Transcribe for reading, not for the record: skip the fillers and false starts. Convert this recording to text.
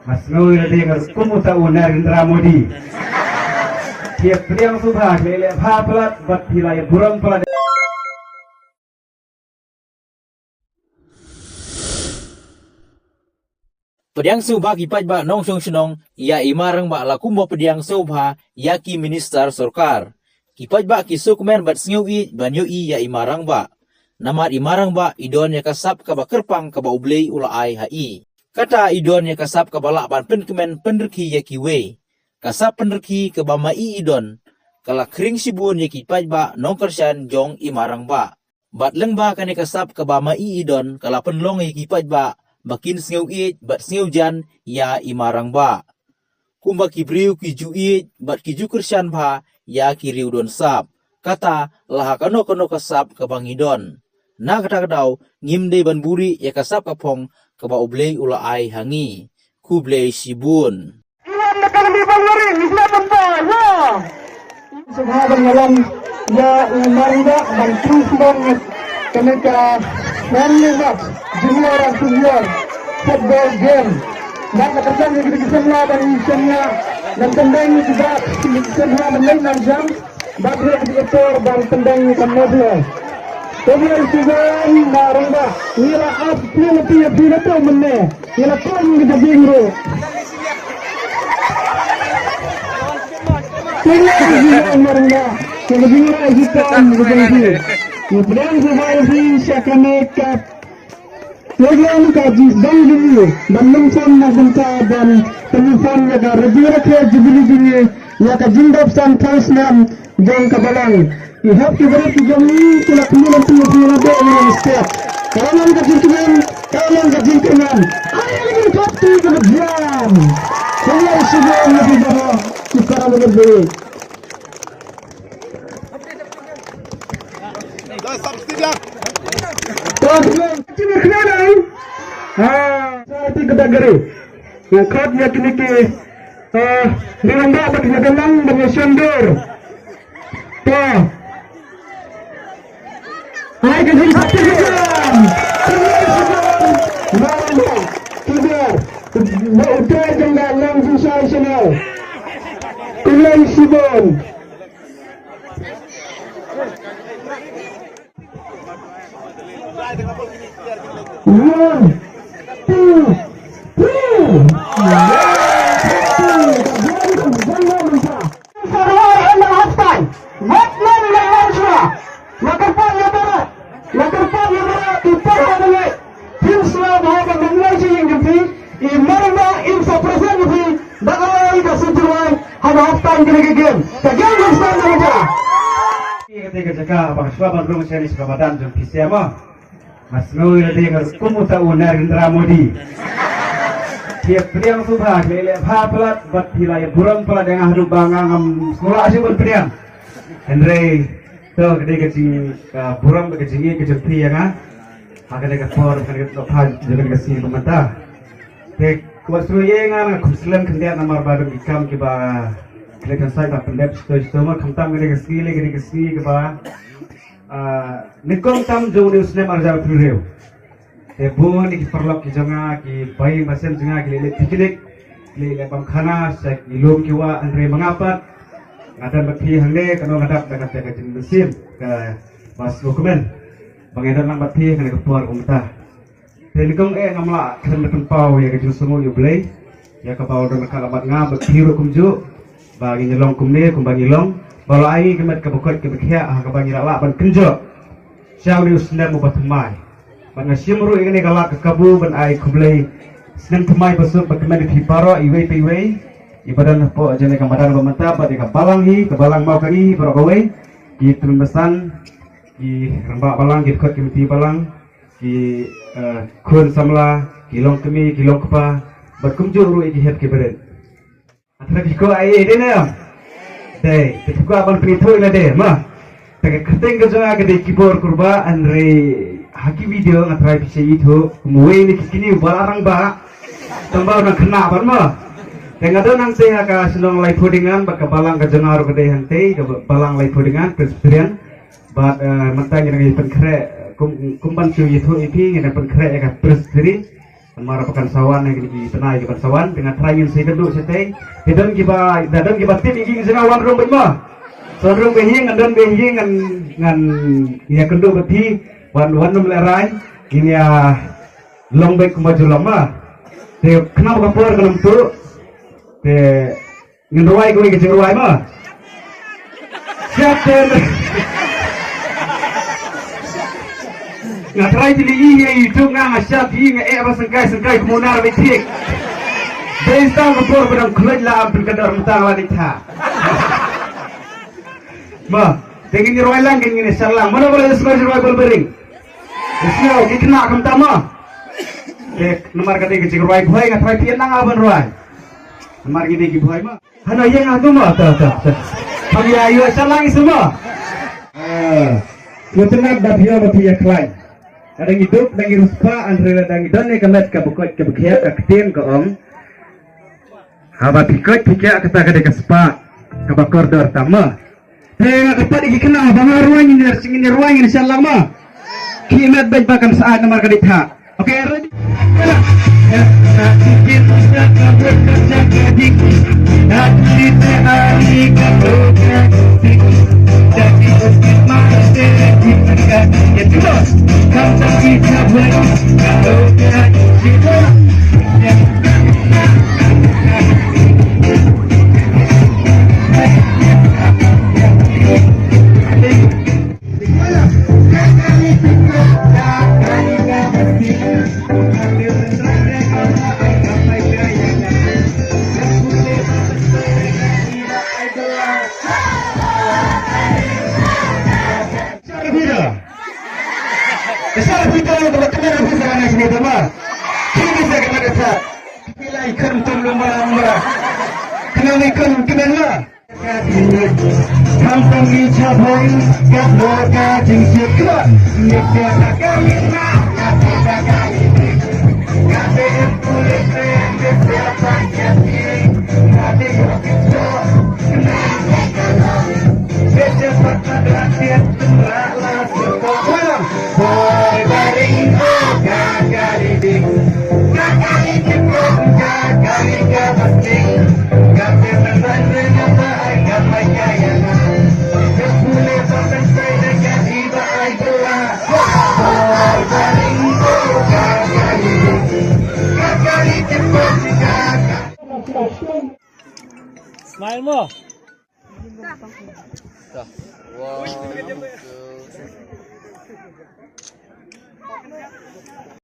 Mas ngui lagi kumu tahu Narendra Modi. Tiap priang subah lele pha pelat bat hilai burung pelat. Pediang subha kipat ba nong song senong ya imarang ba lakumba pediang subha ya ki minister sorkar. Kipat ba ki sukmen bat sngewi banyo i ya imarang ba. Namat imarang ba idon ya kasap ka ba kerpang ka ba ublei ula ai hai. Kata idon ya kasap ka ba lakban penkemen penderki ya ki we. Kasap penderki ka ba mai idon. Kala kring sibun ya kipat ba nong kersan jong imarang ba. Bat leng ba kani kasap ka ba mai idon kala penlong ya kipat ba. Bakin sngeu it bat sngeu jan ya imarang ba. Kumba kibriu kiju it bat kiju kersan ba ya kiriu don sap. Kata laha kano kasap ka bangidon. Na kata kadaw ngimde ban buri ya kasap kapong ka ba ublei ula ai hangi. Kublei sibun. Iwan nakang di Bangori, misna pembawa. Subhanallah ngalam ya imarang ba bang terus banget kaneka Manly match, junior and senior football game. Dan nakarsan yang kita semua dan semua dan tendang juga semua menang 6 jam. Bakri ekor dan tendang kemudian. Kemudian season narangba. Nila up pila tu menne. Nila kon kita bingro. Kemudian narangba. Kemudian kita menjadi. Kemudian survive syakane kat program kaji dan dulu bandung na bangsa dan penufan ya review ke jubili dini ya ka jindap san nam jong kabalang ihap ki bari ki jong kula kumulan tu be on step kalan ka jinkinan ayo ni kapti ke jam kaya sibo na bidaho ki karam lebih Saati kadagari. Yang khat ya kini ke diranda bat nagalang bersyondur. To. Hai ke sini satu jam. Maranda. Tidur. Udah jangan langsung saya channel. Kulai sibon. One, two, three. Ketika jaka apa suaban rumah saya ni sebadan jom kisiama. Mas ngui lagi kumu tahu Narendra Modi. Tiap priang subah lele pha pelat bat hilai burung pelat yang hidup bangang sekolah asyik berpriang. Andre to ketika jing burung kejingi kejempi ya kan. Akan dekat por akan dekat pha jalan kasih pemerintah. Tek kuat suye ngan kumselen kendiat namar baru ikam kiba. Kelekan saya pendep stoma kamtam gede kasih kiba. Nikong tam jauh ni usne marjau tureu. Tebun ni perlok ki jonga ki bayi masem jonga ki lele piknik lele pamkhana sek ilum kiwa andre mengapat ngadan bati hande kano ngadap dekat dekat mesin ke pas dokumen bangedan nang bati kana kepuar pemerintah. Telikong ngamla kan tempau ya ke jusumu yu blei ya ke bawah dan kalamat ngam biru kumju bagi nyelong kumne kumbangi long. Kalau ai kemet kebukot kebekhia ah kebangi lak ban kenjo. Syau ni usna mu batumai. Ban ngasimru ingene galak kabu ban ai kublei. Snen tumai besuk bakmen di paro iwe piwe. Ibadan po jene kamadan pemerintah pada ke balang hi ke balang mau kali pro kowe. Ki tumbesan ki rembak balang ki kot ki balang ki kun samla ki long kemi ki long kepa bat kumjur ru iki het ki beren. Atra ki ko ai dene. Deh, ketika abang pintu ini deh, mah, tak keteng kerja agak keyboard kurba, andre haki video ngatrai bisa itu, kemudian ini kini balarang bah, tambah orang kena apa mah, dengan tu nang teh agak senang live codingan, bak balang kerja ngaruh ke deh hante, balang live codingan, presiden, bat mata yang lagi penkre, kumpan cuy itu ini yang penkre agak presiden, Marapakan sawan yang di tenai di sawan dengan teraingin saya keduk seteng. Hidon kiba dadon kiba tim ingin sengawan rum bima. Sorong behing dan behing ngan ya keduk beti wan melerai ini ya long baik maju lama. Te kenapa kapur kenam tu? Te ngeruai gue kecil ruai mah. Siapa? Ngatrai di liya itu ngasyak ini apa sengkai kemunar betik. Desa kapur berang kulit lah ambil kadar mutang wanita. Ma, tengin ni ruai lang gini salang. Mana boleh sebagai ruai berbering? Esok ikna kamtama. Nomor kata kecil ruai buai ngatrai pian nang aban ruai. Nomor gini buai mah. Hana yang aku mah tak. Kami ayu salang semua. Mutenap dah biar berpihak lain. Ada hidup dengan ruspa antara dan idon ni kemet kabukot kabukiat kaktin ke om. Haba pikot pikir kata kada kespa kabakor dor tama. Tengah dapat dikenal bang ruang ini insyaallah mah. Kimat baik bakam saat nomor kaditha. Oke, ready. Ya, sikit bisa kabur kerja gadik. Hati hari kabur jadi sedikit masih dipegang. Ya terus, kata kita buat kalau kita Besar kita yang berkenaan dengan serangan sini teman. Kini saya kena kata, bila ikan belum marah. Kenapa ikan kenapa? Kampung ini cabai, kat loka jingsit kuat. Nikah tak kami nak, tak kami beri. Kata yang boleh keren, siapa yang diri. Kata yang kita, kenapa kalau secepat pada tiap tembalah sekolah. Boy baring gagalidik, gagalidik gagalidik, gape menandeng apa gapai kayangan, kepule pakai dengan iba aidola. Boy baring gagalidik, gagalidik gagalidik. Smile mo. Wow.